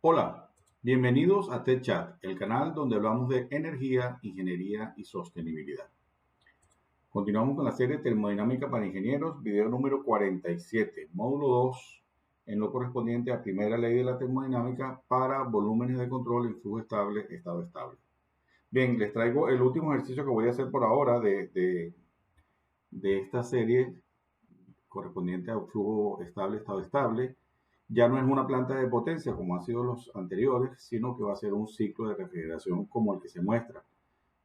Hola, bienvenidos a TechChat, el canal donde hablamos de energía, ingeniería y sostenibilidad. Continuamos con la serie Termodinámica para Ingenieros, video número 47, módulo 2, en lo correspondiente a primera ley de la termodinámica para volúmenes de control en flujo estable, estado estable. Bien, les traigo el último ejercicio que voy a hacer por ahora de esta serie correspondiente a flujo estable, estado estable. Ya no es una planta de potencia como han sido los anteriores, sino que va a ser un ciclo de refrigeración como el que se muestra.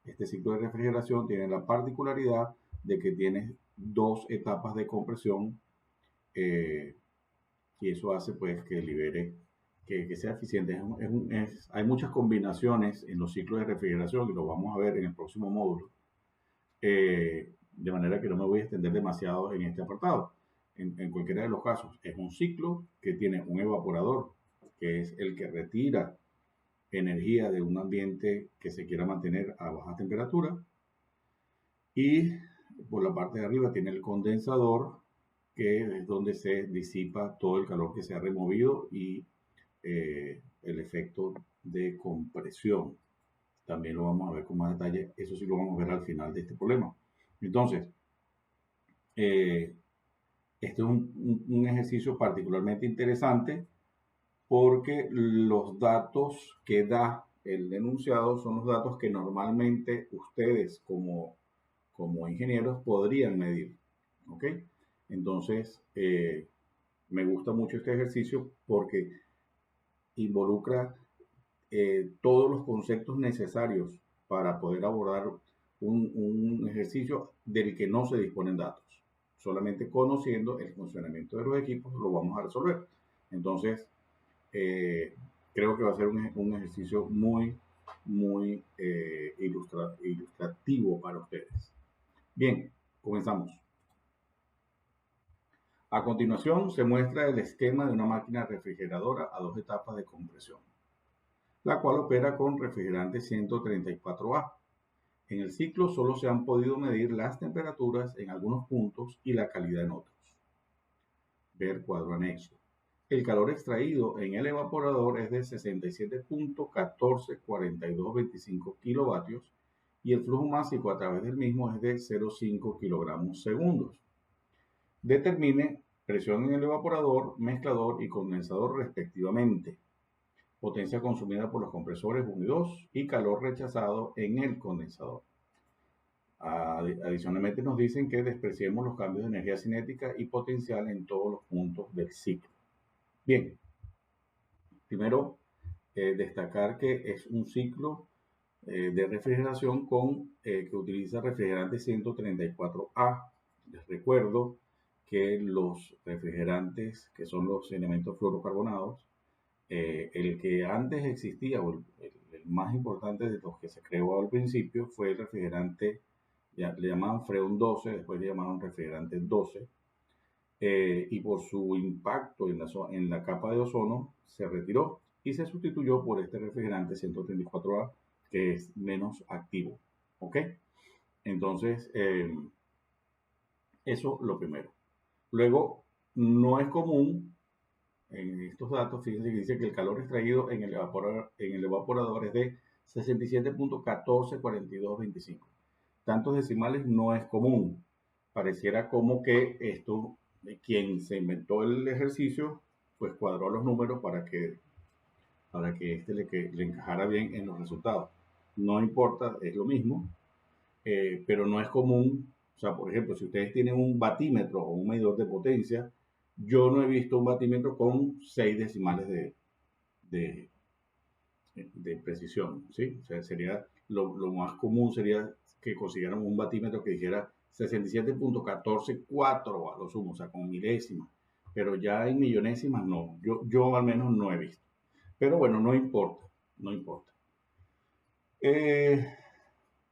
Este ciclo de refrigeración tiene la particularidad de que tiene dos etapas de compresión y eso hace pues que libere, que sea eficiente. Hay muchas combinaciones en los ciclos de refrigeración y lo vamos a ver en el próximo módulo. De manera que no me voy a extender demasiado en este apartado. En cualquiera de los casos, es un ciclo que tiene un evaporador, que es el que retira energía de un ambiente que se quiera mantener a baja temperatura. Y por la parte de arriba tiene el condensador, que es donde se disipa todo el calor que se ha removido y el efecto de compresión. También lo vamos a ver con más detalle. Eso sí lo vamos a ver al final de este problema. Entonces, este es un ejercicio particularmente interesante porque los datos que da el enunciado son los datos que normalmente ustedes como ingenieros podrían medir. ¿Ok? Entonces, me gusta mucho este ejercicio porque involucra todos los conceptos necesarios para poder abordar un ejercicio del que no se disponen datos. Solamente conociendo el funcionamiento de los equipos lo vamos a resolver. Entonces, creo que va a ser un ejercicio muy ilustrativo para ustedes. Bien, comenzamos. A continuación se muestra el esquema de una máquina refrigeradora a dos etapas de compresión, la cual opera con refrigerante 134A. En el ciclo solo se han podido medir las temperaturas en algunos puntos y la calidad en otros. Ver cuadro anexo. El calor extraído en el evaporador es de 67.144225 kilovatios y el flujo másico a través del mismo es de 0,5 kilogramos segundos. Determine presión en el evaporador, mezclador y condensador respectivamente, potencia consumida por los compresores 1 y 2 y calor rechazado en el condensador. Adicionalmente nos dicen que despreciemos los cambios de energía cinética y potencial en todos los puntos del ciclo. Bien, primero destacar que es un ciclo de refrigeración que utiliza refrigerante 134A. Les recuerdo que los refrigerantes, que son los elementos fluorocarbonados, el que antes existía, o el más importante de los que se creó al principio, fue el refrigerante, le llamaban Freon 12, después le llamaron refrigerante 12, y por su impacto en la capa de ozono se retiró y se sustituyó por este refrigerante 134A, que es menos activo. ¿Ok? Entonces, eso lo primero. Luego, no es común en estos datos, fíjense que dice que el calor extraído en el evaporador es de 67.144225. Tantos decimales no es común. Pareciera como que esto, quien se inventó el ejercicio, pues cuadró los números para que este le encajara bien en los resultados. No importa, es lo mismo, pero no es común. O sea, por ejemplo, si ustedes tienen un batímetro o un medidor de potencia, yo no he visto un batímetro con 6 decimales de, de precisión, ¿sí? O sea, sería lo más común sería que consiguieran un batímetro que dijera 67.144 a lo sumo, o sea, con milésimas, pero ya en millonésimas no, yo al menos no he visto. Pero bueno, no importa, no importa.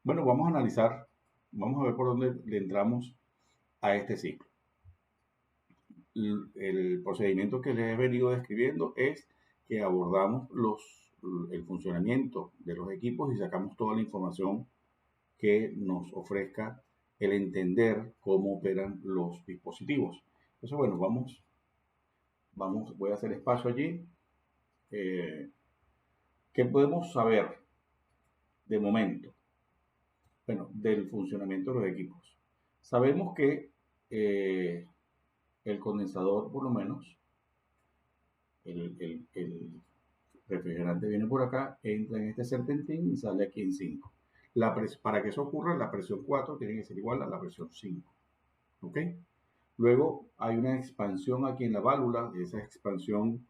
Bueno, vamos a analizar, vamos a ver por dónde le entramos a este ciclo. El procedimiento que les he venido describiendo es que abordamos el funcionamiento de los equipos y sacamos toda la información que nos ofrezca el entender cómo operan los dispositivos. Entonces, bueno, voy a hacer espacio allí. ¿qué podemos saber de momento? Bueno, del funcionamiento de los equipos. Sabemos que el condensador, por lo menos, el refrigerante viene por acá, entra en este serpentín y sale aquí en 5. Para que eso ocurra, la presión 4 tiene que ser igual a la presión 5. ¿Ok? Luego hay una expansión aquí en la válvula. Esa expansión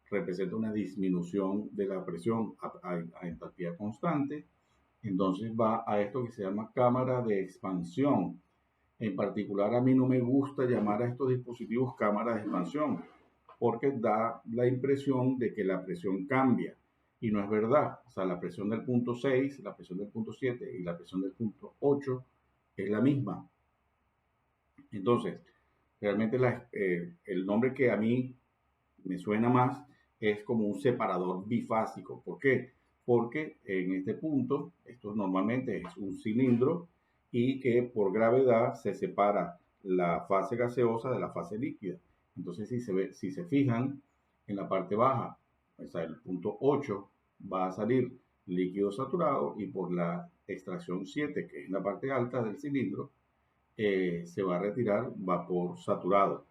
representa una disminución de la presión a entalpía constante. Entonces va a esto que se llama cámara de expansión. En particular, a mí no me gusta llamar a estos dispositivos cámara de expansión, porque da la impresión de que la presión cambia. Y no es verdad. O sea, la presión del punto 6, la presión del punto 7 y la presión del punto 8 es la misma. Entonces, realmente el nombre que a mí me suena más es como un separador bifásico. ¿Por qué? Porque en este punto, esto normalmente es un cilindro y que por gravedad se separa la fase gaseosa de la fase líquida. Entonces, si se fijan en la parte baja, o sea, el punto 8 va a salir líquido saturado y por la extracción 7, que es la parte alta del cilindro, se va a retirar vapor saturado.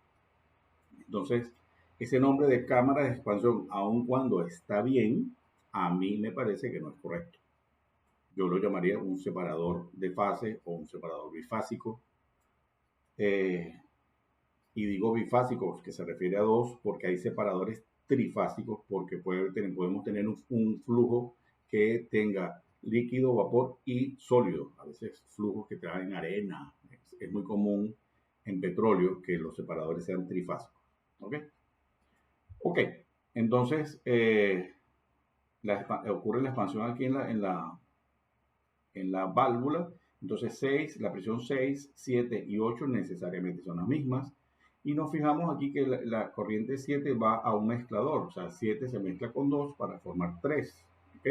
Entonces, ese nombre de cámara de expansión, aun cuando está bien, a mí me parece que no es correcto. Yo lo llamaría un separador de fase o un separador bifásico. Y digo bifásico, que se refiere a dos, porque hay separadores trifásicos, porque podemos tener un flujo que tenga líquido, vapor y sólido. A veces flujos que traen arena. Es muy común en petróleo que los separadores sean trifásicos. ¿Ok? Ok, entonces ocurre la expansión aquí en la válvula. Entonces la presión 6, 7 y 8 necesariamente son las mismas. Y nos fijamos aquí que la corriente 7 va a un mezclador. O sea, 7 se mezcla con 2 para formar 3. ¿Ok?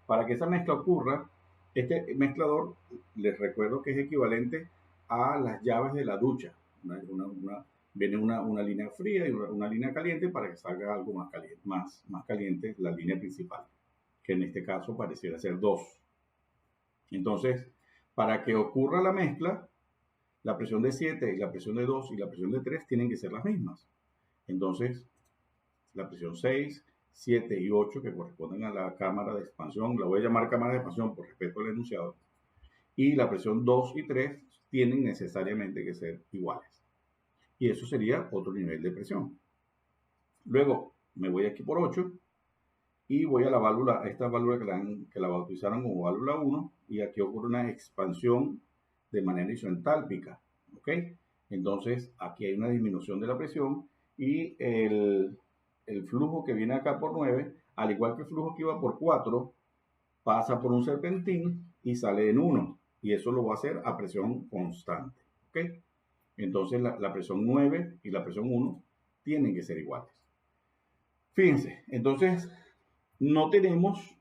Para que esa mezcla ocurra, este mezclador, les recuerdo que es equivalente a las llaves de la ducha. Viene una línea fría y una línea caliente para que salga algo más caliente la línea principal, que en este caso pareciera ser 2. Entonces, para que ocurra la mezcla, la presión de 7 y la presión de 2 y la presión de 3 tienen que ser las mismas. Entonces, la presión 6, 7 y 8, que corresponden a la cámara de expansión, la voy a llamar cámara de expansión por respeto al enunciado, y la presión 2 y 3 tienen necesariamente que ser iguales. Y eso sería otro nivel de presión. Luego me voy aquí por 8 y voy a la válvula, a esta válvula que la bautizaron como válvula 1, y aquí ocurre una expansión de manera isentálpica. ¿Ok? Entonces aquí hay una disminución de la presión y el flujo que viene acá por 9, al igual que el flujo que iba por 4, pasa por un serpentín y sale en 1. Y eso lo va a hacer a presión constante. ¿Ok? Entonces la presión 9 y la presión 1 tienen que ser iguales. Fíjense, entonces no tenemos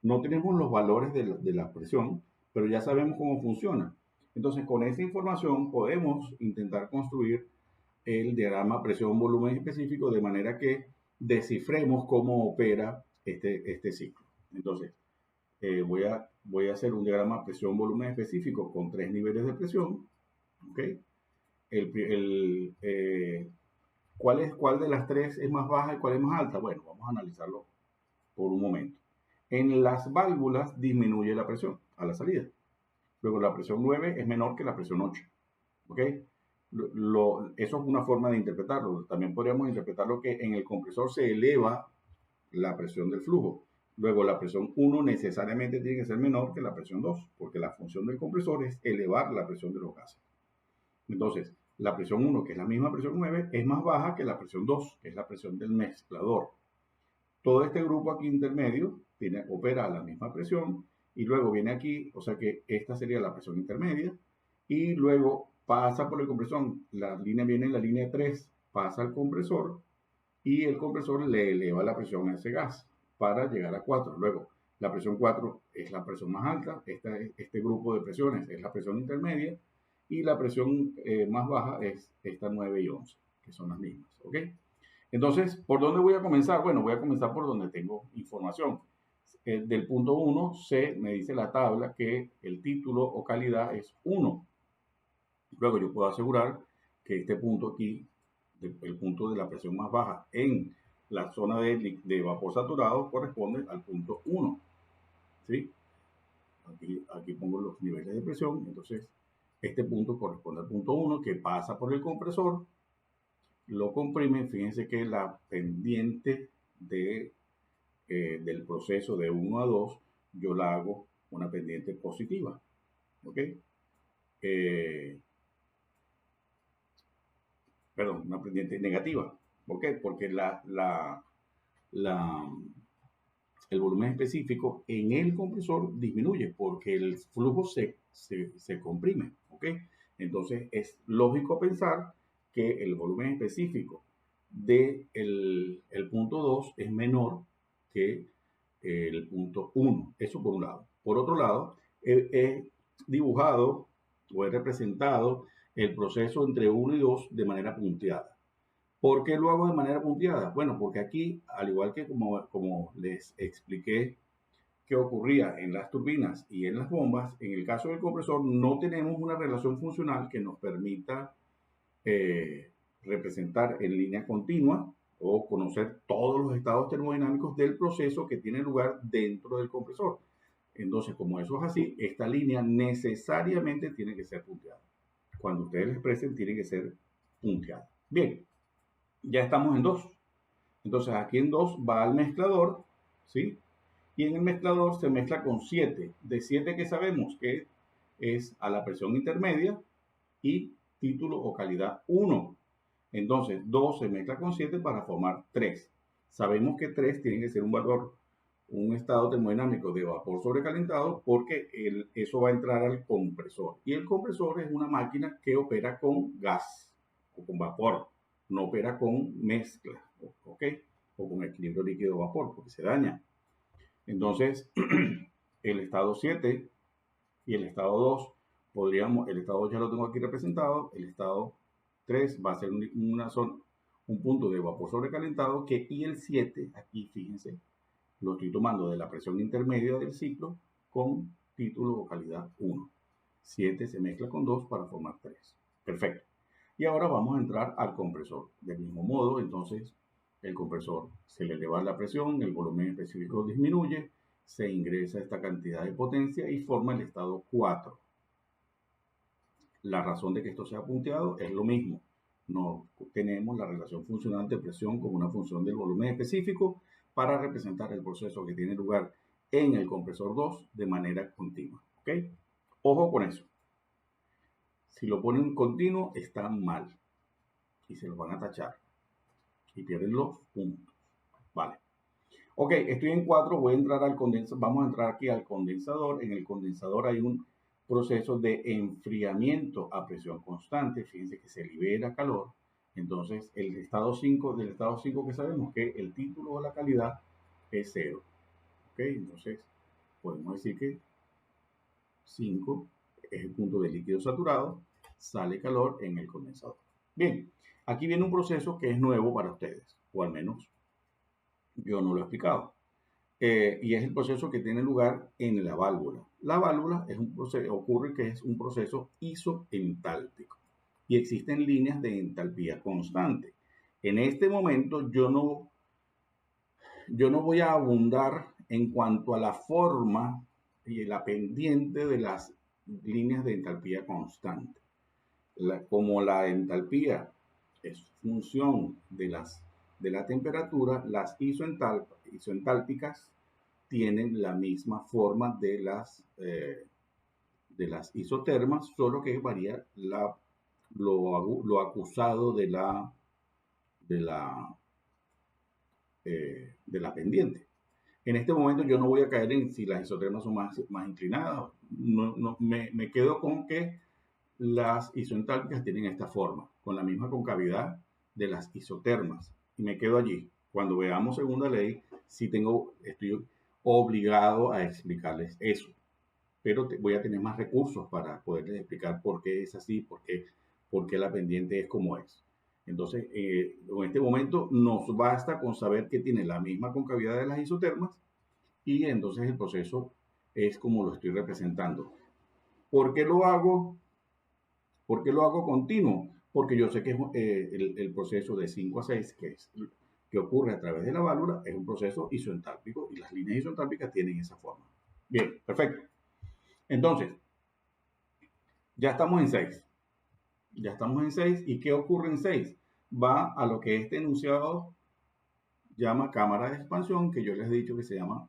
los valores de la presión, pero ya sabemos cómo funciona. Entonces con esta información podemos intentar construir el diagrama presión-volumen específico de manera que descifremos cómo opera este ciclo. Entonces, voy a hacer un diagrama presión-volumen específico con 3 niveles de presión. ¿Ok? ¿Cuál de las 3 es más baja y cuál es más alta? Bueno, vamos a analizarlo por un momento. En las válvulas disminuye la presión a la salida. Luego la presión 9 es menor que la presión 8. ¿Ok? Eso es una forma de interpretarlo. También podríamos interpretarlo que en el compresor se eleva la presión del flujo. Luego la presión 1 necesariamente tiene que ser menor que la presión 2, porque la función del compresor es elevar la presión de los gases. Entonces, la presión 1, que es la misma presión 9, es más baja que la presión 2, que es la presión del mezclador. Todo este grupo aquí intermedio opera a la misma presión y luego viene aquí, o sea que esta sería la presión intermedia, y luego pasa por el compresor. La línea viene en la línea 3, pasa al compresor y el compresor le eleva la presión a ese gas para llegar a 4. Luego, la presión 4 es la presión más alta, este grupo de presiones es la presión intermedia y la presión más baja es esta 9 y 11, que son las mismas. ¿Ok? Entonces, ¿por dónde voy a comenzar? Bueno, voy a comenzar por donde tengo información. Del punto 1, me dice la tabla que el título o calidad es 1. Luego yo puedo asegurar que este punto aquí, el punto de la presión más baja en la zona de vapor saturado, corresponde al punto 1. ¿Sí? Aquí pongo los niveles de presión. Entonces, este punto corresponde al punto 1 que pasa por el compresor, lo comprime. Fíjense que la pendiente del proceso de 1 a 2, yo la hago una pendiente positiva. ¿Ok? Perdón, una pendiente negativa. ¿Por qué? Porque la, el volumen específico en el compresor disminuye porque el flujo se comprime. ¿Ok? Entonces es lógico pensar que el volumen específico del el punto 2 es menor que el punto 1. Eso por un lado. Por otro lado, he dibujado o he representado el proceso entre 1 y 2 de manera punteada. ¿Por qué lo hago de manera punteada? Bueno, porque aquí, al igual que como les expliqué que ocurría en las turbinas y en las bombas, en el caso del compresor no tenemos una relación funcional que nos permita eh, representar en línea continua o conocer todos los estados termodinámicos del proceso que tiene lugar dentro del compresor. Entonces, como eso es así, esta línea necesariamente tiene que ser punteada. Cuando ustedes la expresen, tiene que ser punteada. Bien, ya estamos en 2. Entonces, aquí en 2 va al mezclador, ¿sí? Y en el mezclador se mezcla con 7. De 7 que sabemos que es a la presión intermedia y título o calidad 1. Entonces, 2 se mezcla con 7 para formar 3. Sabemos que 3 tiene que ser un valor, un estado termodinámico de vapor sobrecalentado, porque eso va a entrar al compresor. Y el compresor es una máquina que opera con gas o con vapor, no opera con mezcla, ¿ok? O con equilibrio líquido-vapor, porque se daña. Entonces, el estado 7 y el estado 2, el estado 2 ya lo tengo aquí representado, el estado 3 va a ser un punto de vapor sobrecalentado, y el 7, aquí fíjense, lo estoy tomando de la presión intermedia del ciclo con título o calidad 1. 7 se mezcla con 2 para formar 3. Perfecto. Y ahora vamos a entrar al compresor. Del mismo modo, entonces, el compresor se le eleva la presión, el volumen específico disminuye, se ingresa esta cantidad de potencia y forma el estado 4. La razón de que esto sea punteado es lo mismo. No tenemos la relación funcional de presión como una función del volumen específico para representar el proceso que tiene lugar en el compresor 2 de manera continua. ¿Ok? Ojo con eso. Si lo ponen continuo, está mal y se los van a tachar y pierden los puntos. Vale. Ok, estoy en 4, voy a entrar al condensador. Vamos a entrar aquí al condensador. En el condensador hay un proceso de enfriamiento a presión constante. Fíjense que se libera calor. Entonces, del estado 5 que sabemos que el título o la calidad es 0. Ok, entonces podemos decir que 5 es el punto de líquido saturado, sale calor en el condensador. Bien, aquí viene un proceso que es nuevo para ustedes, o al menos yo no lo he explicado. Y es el proceso que tiene lugar en la válvula. La válvula es un proceso, ocurre que es un proceso isoentálpico y existen líneas de entalpía constante. En este momento yo no voy a abundar en cuanto a la forma y la pendiente de las líneas de entalpía constante. Como la entalpía es función de la temperatura, las isoentálpicas tienen la misma forma de las isotermas, solo que varía lo acusado de la pendiente. En este momento yo no voy a caer en si las isotermas son más inclinadas. Me quedo con que las isoentálpicas tienen esta forma, con la misma concavidad de las isotermas. Y me quedo allí. Cuando veamos segunda ley, estoy obligado a explicarles eso. Pero voy a tener más recursos para poderles explicar por qué es así, por qué la pendiente es como es. Entonces, en este momento nos basta con saber que tiene la misma concavidad de las isotermas y entonces el proceso es como lo estoy representando. ¿Por qué lo hago? ¿Por qué lo hago continuo? Porque yo sé que el proceso de 5 a 6, que ocurre a través de la válvula, es un proceso isoentálpico y las líneas isoentálpicas tienen esa forma. Bien, perfecto. Entonces, ya estamos en 6. Ya estamos en 6. ¿Y qué ocurre en 6? Va a lo que este enunciado llama cámara de expansión, que yo les he dicho que se llama,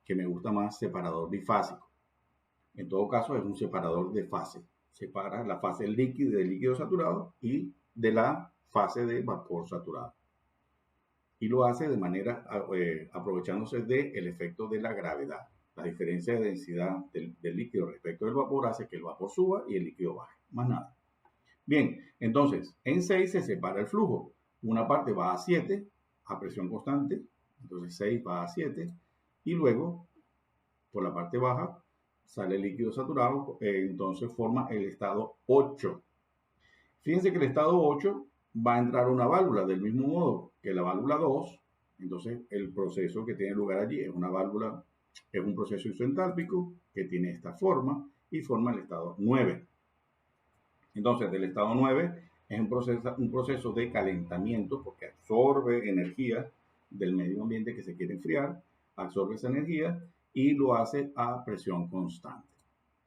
que me gusta más, separador bifásico. En todo caso, es un separador de fase. Separa la fase líquida del líquido saturado y de la fase de vapor saturado. Y lo hace de manera aprovechándose del efecto de la gravedad. La diferencia de densidad del líquido respecto del vapor hace que el vapor suba y el líquido baje. Más nada. Bien, entonces, en 6 se separa el flujo. Una parte va a 7 a presión constante, entonces 6 va a 7, y luego, por la parte baja, sale el líquido saturado, entonces forma el estado 8. Fíjense que el estado 8 va a entrar una válvula del mismo modo que la válvula 2, entonces el proceso que tiene lugar allí es una válvula, es un proceso isoentálpico que tiene esta forma y forma el estado 9. Entonces, del estado 9 es un proceso de calentamiento porque absorbe energía del medio ambiente que se quiere enfriar, absorbe esa energía y lo hace a presión constante.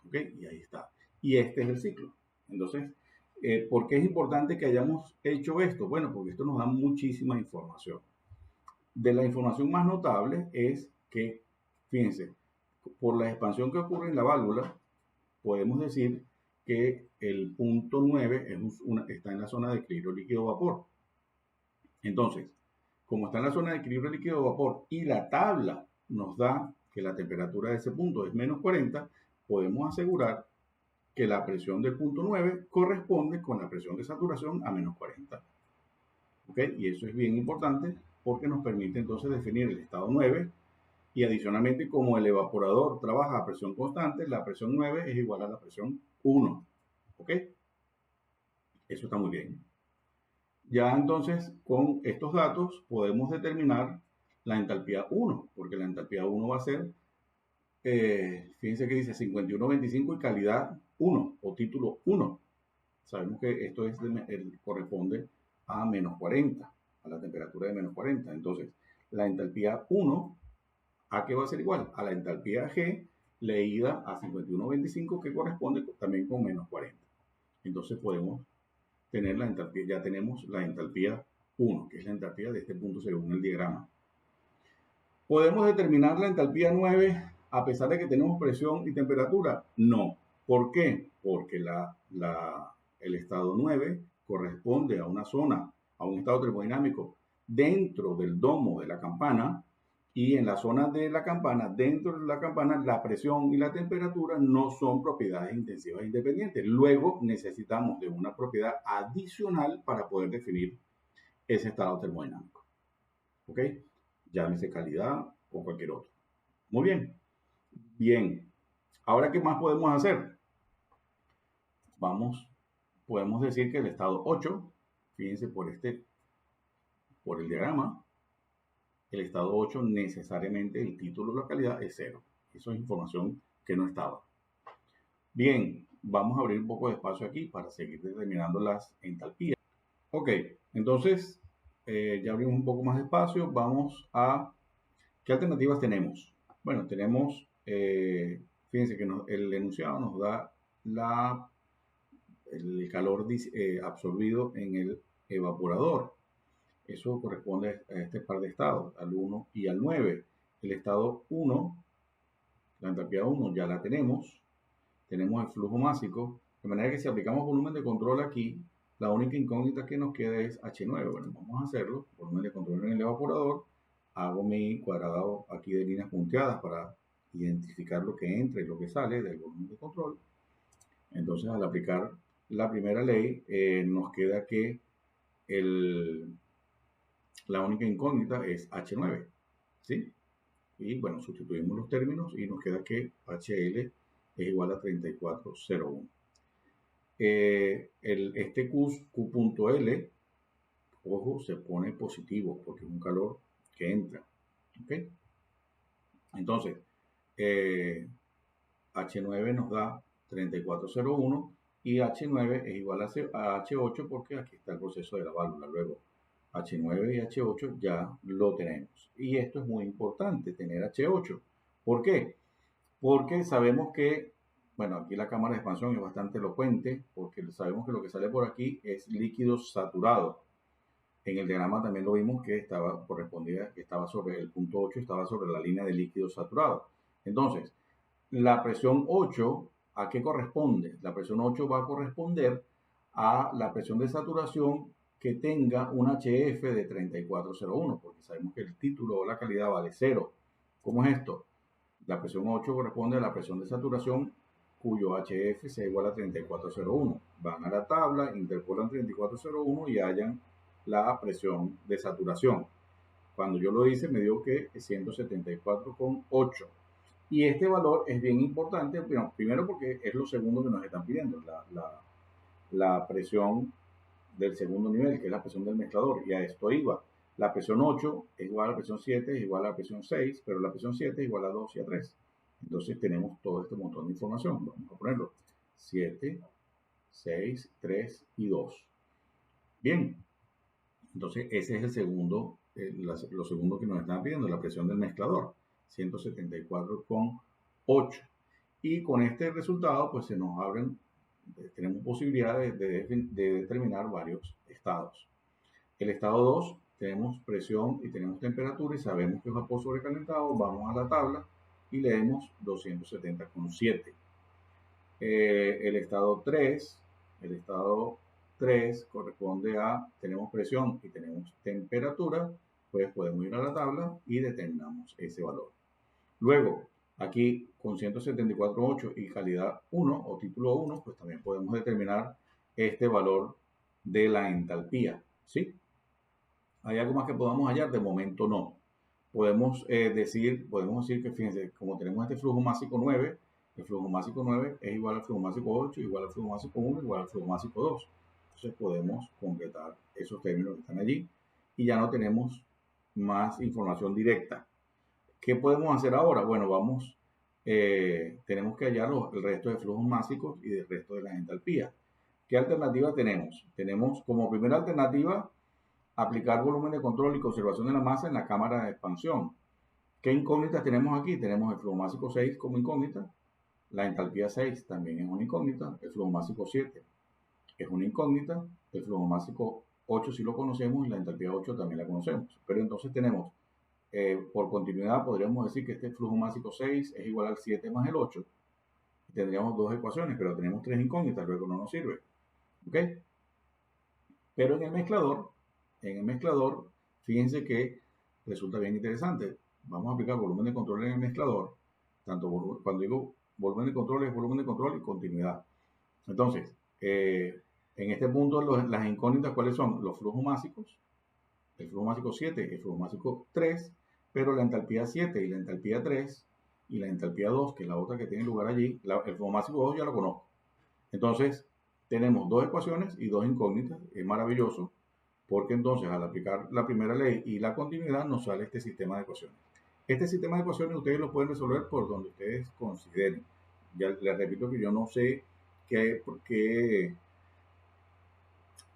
¿Ok? Y ahí está. Y este es el ciclo. Entonces, ¿por qué es importante que hayamos hecho esto? Bueno, porque esto nos da muchísima información. De la información más notable es que, fíjense, por la expansión que ocurre en la válvula, podemos decir que el punto 9 está en la zona de equilibrio líquido-vapor. Entonces, como está en la zona de equilibrio líquido-vapor y la tabla nos da que la temperatura de ese punto es menos 40, podemos asegurar que la presión del punto 9 corresponde con la presión de saturación a menos 40. ¿Ok? Y eso es bien importante porque nos permite entonces definir el estado 9 y adicionalmente como el evaporador trabaja a presión constante, la presión 9 es igual a la presión 1. ¿Ok? Eso está muy bien. Ya entonces con estos datos podemos determinar la entalpía 1, porque la entalpía 1 va a ser, fíjense que dice 51.25 y calidad 1 o título 1. Sabemos que esto corresponde a menos 40, a la temperatura de menos 40. Entonces, la entalpía 1, ¿a qué va a ser igual? A la entalpía G leída a 51.25 que corresponde también con menos 40. Entonces podemos tener la entalpía, ya tenemos la entalpía 1, que es la entalpía de este punto según el diagrama. ¿Podemos determinar la entalpía 9 a pesar de que tenemos presión y temperatura? No. ¿Por qué? Porque el estado 9 corresponde a una zona, a un estado termodinámico dentro del domo de la campana, y en la zona de la campana, dentro de la campana, la presión y la temperatura no son propiedades intensivas independientes. Luego necesitamos de una propiedad adicional para poder definir ese estado termodinámico. ¿Ok? Llámese calidad o cualquier otro. Muy bien. Bien. Ahora, ¿qué más podemos hacer? Podemos decir que el estado 8, fíjense por el diagrama, el estado 8 necesariamente el título de localidad es 0. Eso es información que no estaba. Bien, vamos a abrir un poco de espacio aquí para seguir determinando las entalpías. Ok, entonces ya abrimos un poco más de espacio. Vamos a... ¿Qué alternativas tenemos? Bueno, tenemos, fíjense que el enunciado nos da el calor absorbido en el evaporador. Eso corresponde a este par de estados, al 1 y al 9. El estado 1, la entalpía 1 ya la tenemos el flujo másico, de manera que si aplicamos volumen de control aquí, la única incógnita que nos queda es H9. Bueno, vamos a hacerlo, volumen de control en el evaporador, hago mi cuadrado aquí de líneas punteadas para identificar lo que entra y lo que sale del volumen de control. Entonces, al aplicar la primera ley, nos queda que la única incógnita es H9, ¿sí? Y bueno, sustituimos los términos y nos queda que HL es igual a 3401. Este Q.L ojo, se pone positivo porque es un calor que entra. ¿Ok? Entonces, H9 nos da 3401 y H9 es igual a H8 porque aquí está el proceso de la válvula. Luego, H9 y H8 ya lo tenemos. Y esto es muy importante, tener H8. ¿Por qué? Porque sabemos que, bueno, aquí la cámara de expansión es bastante elocuente, porque sabemos que lo que sale por aquí es líquido saturado. En el diagrama también lo vimos que correspondía, que estaba sobre el punto 8, estaba sobre la línea de líquido saturado. Entonces, la presión 8, ¿a qué corresponde? La presión 8 va a corresponder a la presión de saturación que tenga un HF de 3401, porque sabemos que el título o la calidad vale 0. ¿Cómo es esto? La presión 8 corresponde a la presión de saturación cuyo HF sea igual a 3401. Van a la tabla, interpolan 3401 y hallan la presión de saturación. Cuando yo lo hice me dio que es 174,8. Y este valor es bien importante, primero porque es lo segundo que nos están pidiendo, la presión del segundo nivel, que es la presión del mezclador, y a esto iba. La presión 8 es igual a la presión 7, es igual a la presión 6, pero la presión 7 es igual a 2 y a 3. Entonces tenemos todo este montón de información. Vamos a ponerlo. 7, 6, 3 y 2. Bien, entonces ese es el segundo, lo segundo que nos están pidiendo, la presión del mezclador, 174,8. Y con este resultado, pues se nos abren, tenemos posibilidades de determinar varios estados. El estado 2, tenemos presión y tenemos temperatura y sabemos que es vapor sobrecalentado. Vamos a la tabla y leemos 270,7. El estado 3 corresponde a, tenemos presión y tenemos temperatura, pues podemos ir a la tabla y determinamos ese valor. Luego, aquí con 174,8 y calidad 1 o título 1, pues también podemos determinar este valor de la entalpía, ¿sí? ¿Hay algo más que podamos hallar? De momento no. Podemos decir que, fíjense, como tenemos este flujo másico 9, el flujo másico 9 es igual al flujo másico 8, igual al flujo másico 1, igual al flujo másico 2. Entonces podemos completar esos términos que están allí y ya no tenemos más información directa. ¿Qué podemos hacer ahora? Bueno, tenemos que hallar el resto de flujos másicos y el resto de las entalpías. ¿Qué alternativa tenemos? Tenemos como primera alternativa aplicar volumen de control y conservación de la masa en la cámara de expansión. ¿Qué incógnitas tenemos aquí? Tenemos el flujo másico 6 como incógnita, la entalpía 6 también es una incógnita, el flujo másico 7 es una incógnita, el flujo másico 8 sí lo conocemos y la entalpía 8 también la conocemos. Pero entonces tenemos, por continuidad, podríamos decir que este flujo másico 6 es igual al 7 más el 8. Tendríamos dos ecuaciones, pero tenemos tres incógnitas, luego no nos sirve. ¿Ok? Pero en el mezclador, fíjense que resulta bien interesante. Vamos a aplicar volumen de control en el mezclador. Cuando digo volumen de control, es volumen de control y continuidad. Entonces, en este punto, las incógnitas, ¿cuáles son? Los flujos másicos, el flujo másico 7, el flujo másico 3, pero la entalpía 7 y la entalpía 3 y la entalpía 2, que es la otra que tiene lugar allí, el flujo másico 2 ya lo conozco. Entonces, tenemos dos ecuaciones y dos incógnitas. Es maravilloso porque entonces al aplicar la primera ley y la continuidad nos sale este sistema de ecuaciones. Este sistema de ecuaciones ustedes lo pueden resolver por donde ustedes consideren. Ya les repito que yo no sé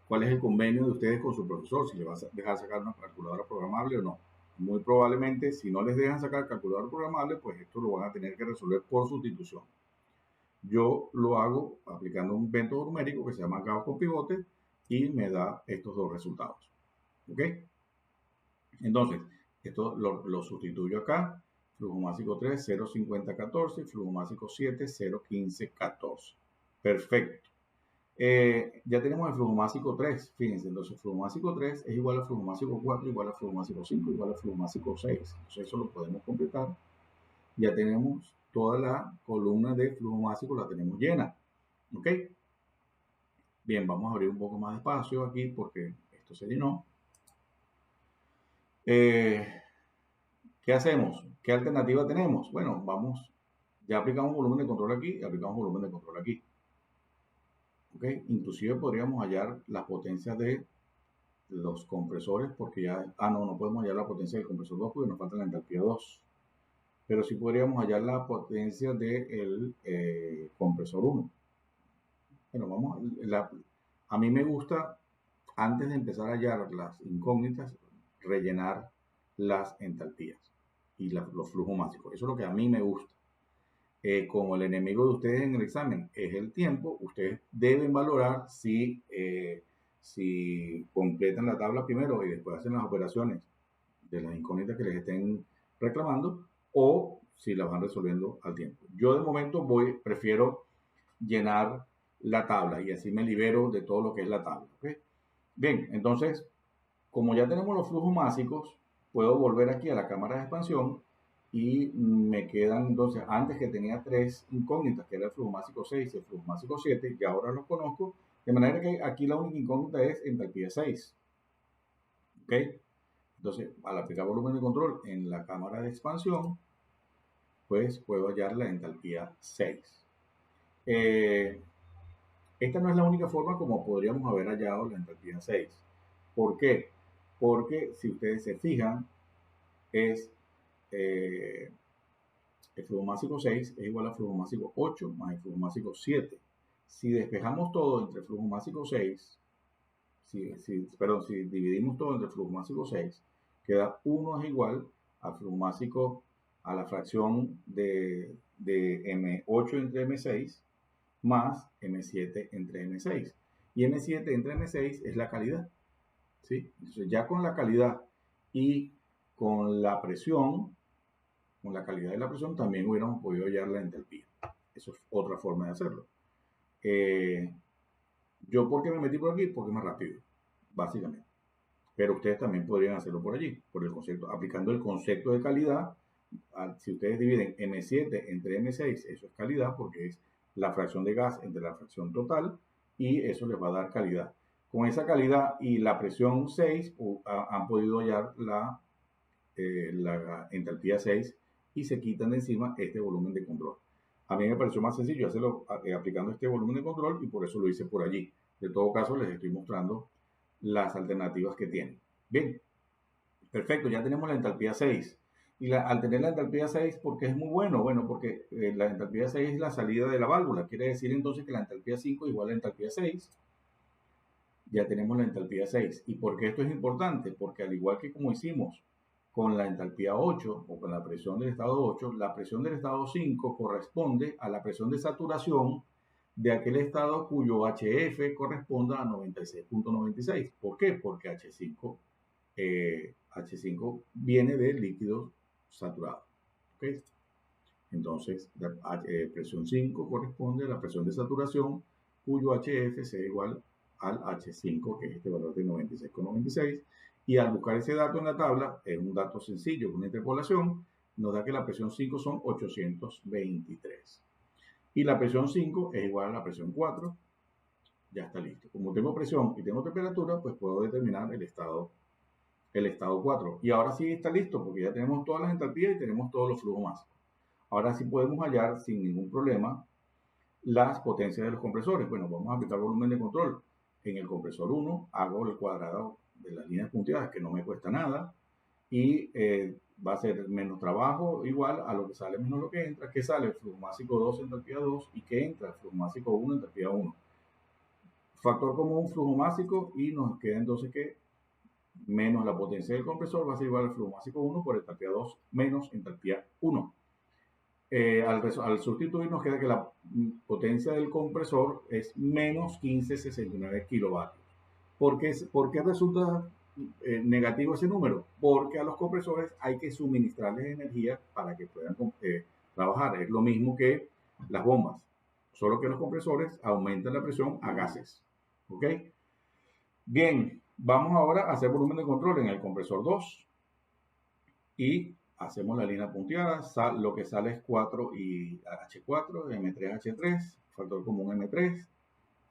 cuál es el convenio de ustedes con su profesor, si les va a dejar sacar una calculadora programable o no. Muy probablemente, si no les dejan sacar calculadora programable, pues esto lo van a tener que resolver por sustitución. Yo lo hago aplicando un método numérico que se llama Gauss con pivote y me da estos dos resultados. ¿Ok? Entonces, esto lo sustituyo acá. Flujo másico 3, 0,5014. Flujo másico 7, 0,1514. Perfecto. Ya tenemos el flujo másico 3. Fíjense, entonces el flujo másico 3 es igual al flujo másico 4, igual al flujo másico 5, igual al flujo másico 6. Entonces eso lo podemos completar. Ya tenemos toda la columna de flujo másico, la tenemos llena. ¿Ok? Bien, vamos a abrir un poco más de espacio aquí porque esto se llenó. ¿Qué hacemos? ¿Qué alternativa tenemos? Bueno, ya aplicamos volumen de control aquí y aplicamos volumen de control aquí. ¿Ok? Inclusive podríamos hallar las potencias de los compresores porque ya, no podemos hallar la potencia del compresor 2 porque nos falta la entalpía 2. Pero sí podríamos hallar la potencia del compresor 1. Bueno, a mí me gusta, antes de empezar a hallar las incógnitas, rellenar las entalpías y los flujos máximos. Eso es lo que a mí me gusta. Como el enemigo de ustedes en el examen es el tiempo, ustedes deben valorar si completan la tabla primero y después hacen las operaciones de las incógnitas que les estén reclamando, o si las van resolviendo al tiempo. Yo de momento prefiero llenar la tabla y así me libero de todo lo que es la tabla. ¿Okay? Bien, entonces, como ya tenemos los flujos másicos, puedo volver aquí a la cámara de expansión y me quedan entonces, antes que tenía 3 incógnitas, que era el flujo másico 6 y el flujo másico 7, y ahora los conozco, de manera que aquí la única incógnita es entalpía 6. ¿Ok? Entonces, al aplicar volumen de control en la cámara de expansión, pues puedo hallar la entalpía 6. Esta no es la única forma como podríamos haber hallado la entalpía 6. ¿Por qué? Porque si ustedes se fijan, es el flujo másico 6 es igual al flujo másico 8 más el flujo másico 7. Si despejamos todo entre flujo másico 6, si dividimos todo entre flujo másico 6, queda 1 es igual al flujo másico, a la fracción de M8 entre M6 más M7 entre M6. Y M7 entre M6 es la calidad. ¿Sí? Entonces ya con la calidad y con la presión, con la calidad de la presión, también hubiéramos podido hallar la entalpía. Eso es otra forma de hacerlo. Yo, ¿por qué me metí por aquí? Porque es más rápido, básicamente. Pero ustedes también podrían hacerlo por allí, por el concepto, aplicando el concepto de calidad. Si ustedes dividen M7 entre M6, eso es calidad porque es la fracción de gas entre la fracción total y eso les va a dar calidad. Con esa calidad y la presión 6 han podido hallar la entalpía 6 y se quitan de encima este volumen de control. A mí me pareció más sencillo hacerlo aplicando este volumen de control y por eso lo hice por allí. De todo caso, les estoy mostrando las alternativas que tienen. Bien, perfecto, ya tenemos la entalpía 6. Y al tener la entalpía 6, ¿por qué es muy bueno? Bueno, porque la entalpía 6 es la salida de la válvula. Quiere decir entonces que la entalpía 5 es igual a la entalpía 6. Ya tenemos la entalpía 6. ¿Y por qué esto es importante? Porque al igual que como hicimos con la entalpía 8 o con la presión del estado 8, la presión del estado 5 corresponde a la presión de saturación de aquel estado cuyo HF corresponda a 96.96. ¿Por qué? Porque H5 viene de líquido saturado. ¿Okay? Entonces, la presión 5 corresponde a la presión de saturación cuyo HF sea igual al H5, que es este valor de 96,96. Y al buscar ese dato en la tabla, es un dato sencillo, una interpolación, nos da que la presión 5 son 823. Y la presión 5 es igual a la presión 4. Ya está listo. Como tengo presión y tengo temperatura, pues puedo determinar el estado 4. Y ahora sí está listo, porque ya tenemos todas las entalpías y tenemos todos los flujos máximos. Ahora sí podemos hallar sin ningún problema las potencias de los compresores. Bueno, vamos a aplicar volumen de control. En el compresor 1 hago el cuadrado de las líneas punteadas, que no me cuesta nada, y va a ser menos trabajo igual a lo que sale menos lo que entra, que sale el flujo másico 2 entalpía 2 y que entra el flujo másico 1 entalpía 1. Factor común flujo másico y nos queda entonces que menos la potencia del compresor va a ser igual al flujo másico 1 por entalpía 2 menos entalpía 1. Al sustituir nos queda que la potencia del compresor es menos 1569 kilovatios. ¿Por qué resulta negativo ese número? Porque a los compresores hay que suministrarles energía para que puedan trabajar. Es lo mismo que las bombas, solo que los compresores aumentan la presión a gases. ¿Ok? Bien, vamos ahora a hacer volumen de control en el compresor 2 y hacemos la línea punteada, lo que sale es 4 y H4, M3, H3, factor común M3,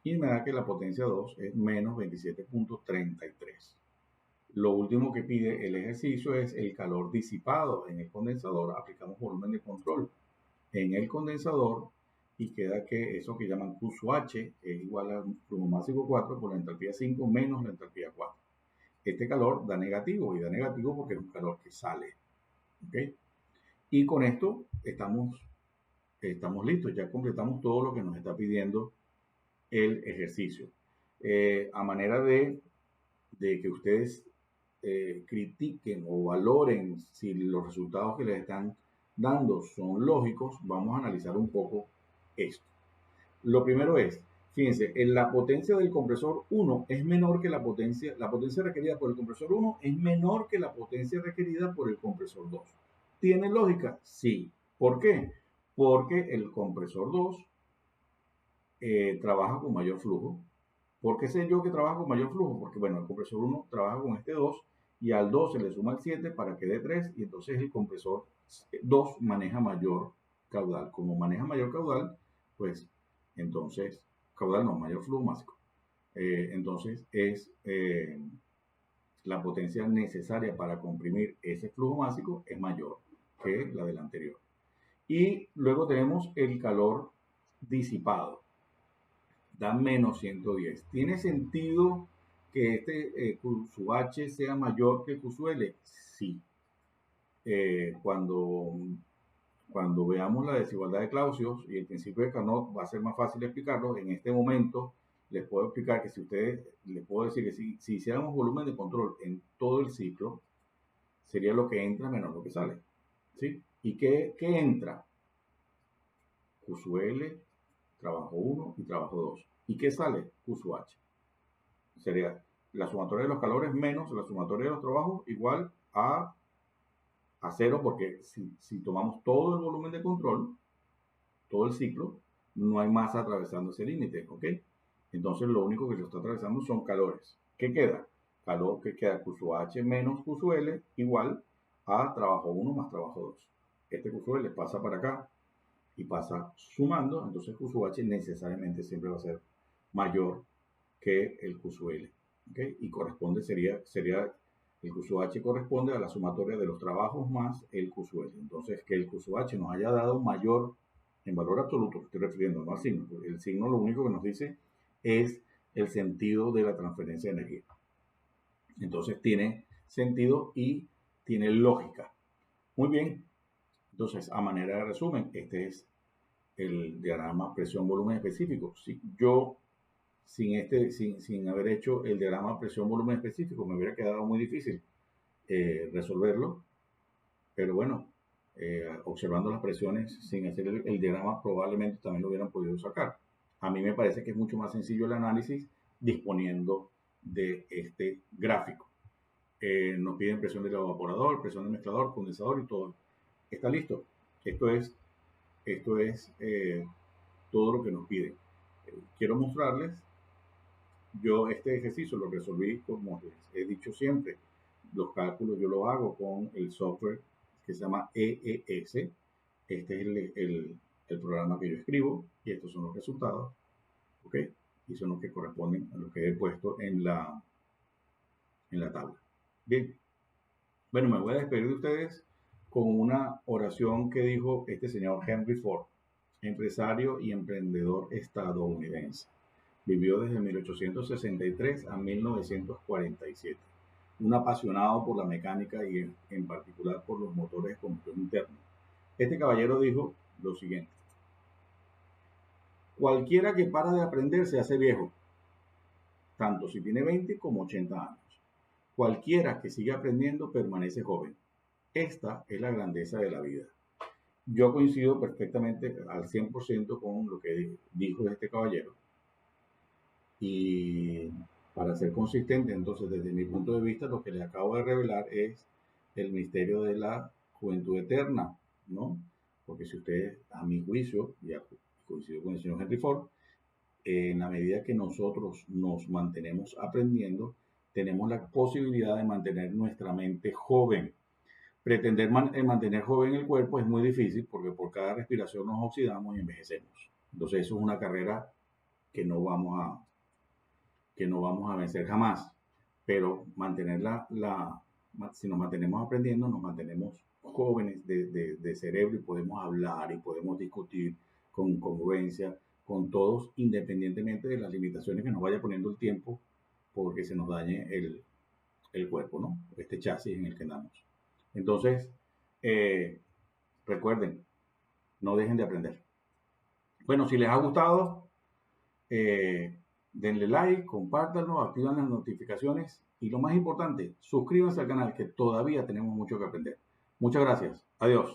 y me da que la potencia 2 es menos 27.33. Lo último que pide el ejercicio es el calor disipado en el condensador. Aplicamos volumen de control en el condensador y queda que eso que llaman Q H es igual al flujo másico 4 por la entalpía 5 menos la entalpía 4. este calor da negativo, y da negativo porque es un calor que sale. ¿Ok? Y con esto estamos listos, ya completamos todo lo que nos está pidiendo el ejercicio. A manera de que ustedes critiquen o valoren si los resultados que les están dando son lógicos, vamos a analizar un poco esto. Lo primero es, fíjense, la potencia del compresor 1 es menor que la potencia requerida por el compresor 1 es menor que la potencia requerida por el compresor 2. ¿Tiene lógica? Sí. ¿Por qué? Porque el compresor 2 trabaja con mayor flujo. ¿Por qué sé yo que trabaja con mayor flujo? Porque, bueno, el compresor 1 trabaja con este 2 y al 2 se le suma el 7 para que dé 3 y entonces el compresor 2 maneja mayor caudal. Como maneja mayor caudal, pues entonces, caudal no, mayor flujo másico. Entonces es la potencia necesaria para comprimir ese flujo másico es mayor que la del anterior. Y luego tenemos el calor disipado. Da menos 110. ¿Tiene sentido que este Q sub H sea mayor que Q sub L? Sí. Cuando veamos la desigualdad de Clausius y el principio de Carnot, va a ser más fácil explicarlo. En este momento les puedo explicar que les puedo decir que si hiciéramos volumen de control en todo el ciclo, sería lo que entra menos lo que sale. ¿Sí? ¿Y qué entra? Q sub L, trabajo 1 y trabajo 2. ¿Y qué sale? Q sub H. Sería la sumatoria de los calores menos la sumatoria de los trabajos igual a 0, porque si tomamos todo el volumen de control, todo el ciclo, no hay masa atravesando ese límite, ¿ok? Entonces lo único que se está atravesando son calores. ¿Qué queda? Calor que queda Q sub H menos Q sub L igual a trabajo 1 más trabajo 2. Este Q sub L pasa para acá y pasa sumando, entonces Q sub H necesariamente siempre va a ser mayor que el Q sub L. ¿Okay? Y sería el Q sub H corresponde a la sumatoria de los trabajos más el Q sub L. Entonces, que el Q sub H nos haya dado mayor en valor absoluto, estoy refiriendo no al signo. El signo lo único que nos dice es el sentido de la transferencia de energía. Entonces, tiene sentido y tiene lógica. Muy bien. Entonces, a manera de resumen, este es el diagrama presión-volumen específico. Si yo sin haber hecho el diagrama presión-volumen específico, me hubiera quedado muy difícil resolverlo, pero bueno, observando las presiones sin hacer el diagrama, probablemente también lo hubieran podido sacar. A mí me parece que es mucho más sencillo el análisis disponiendo de este gráfico. Nos piden presión del evaporador, presión del mezclador, condensador y todo. Está listo. Esto es todo lo que nos piden. Quiero mostrarles. Yo este ejercicio lo resolví, como les he dicho siempre, los cálculos yo los hago con el software que se llama EES. Este es el programa que yo escribo y estos son los resultados, ¿ok? Y son los que corresponden a lo que he puesto en la tabla. Bien, bueno, me voy a despedir de ustedes con una oración que dijo este señor Henry Ford, empresario y emprendedor estadounidense. Vivió desde 1863 a 1947. Un apasionado por la mecánica y en particular por los motores de combustión interna. Este caballero dijo lo siguiente: cualquiera que para de aprender se hace viejo, tanto si tiene 20 como 80 años. Cualquiera que sigue aprendiendo permanece joven. Esta es la grandeza de la vida. Yo coincido perfectamente al 100% con lo que dijo este caballero. Y para ser consistente, entonces, desde mi punto de vista, lo que les acabo de revelar es el misterio de la juventud eterna, ¿no? Porque si ustedes, a mi juicio, y coincido con el señor Henry Ford, en la medida que nosotros nos mantenemos aprendiendo, tenemos la posibilidad de mantener nuestra mente joven. Pretender mantener joven el cuerpo es muy difícil porque por cada respiración nos oxidamos y envejecemos. Entonces eso es una carrera que no vamos a vencer jamás. Pero si nos mantenemos aprendiendo, nos mantenemos jóvenes de cerebro y podemos hablar y podemos discutir con congruencia con todos, independientemente de las limitaciones que nos vaya poniendo el tiempo, porque se nos dañe el cuerpo, ¿no? Este chasis en el que andamos. Entonces, recuerden, no dejen de aprender. Bueno, si les ha gustado, denle like, compártanlo, activan las notificaciones y lo más importante, suscríbanse al canal que todavía tenemos mucho que aprender. Muchas gracias. Adiós.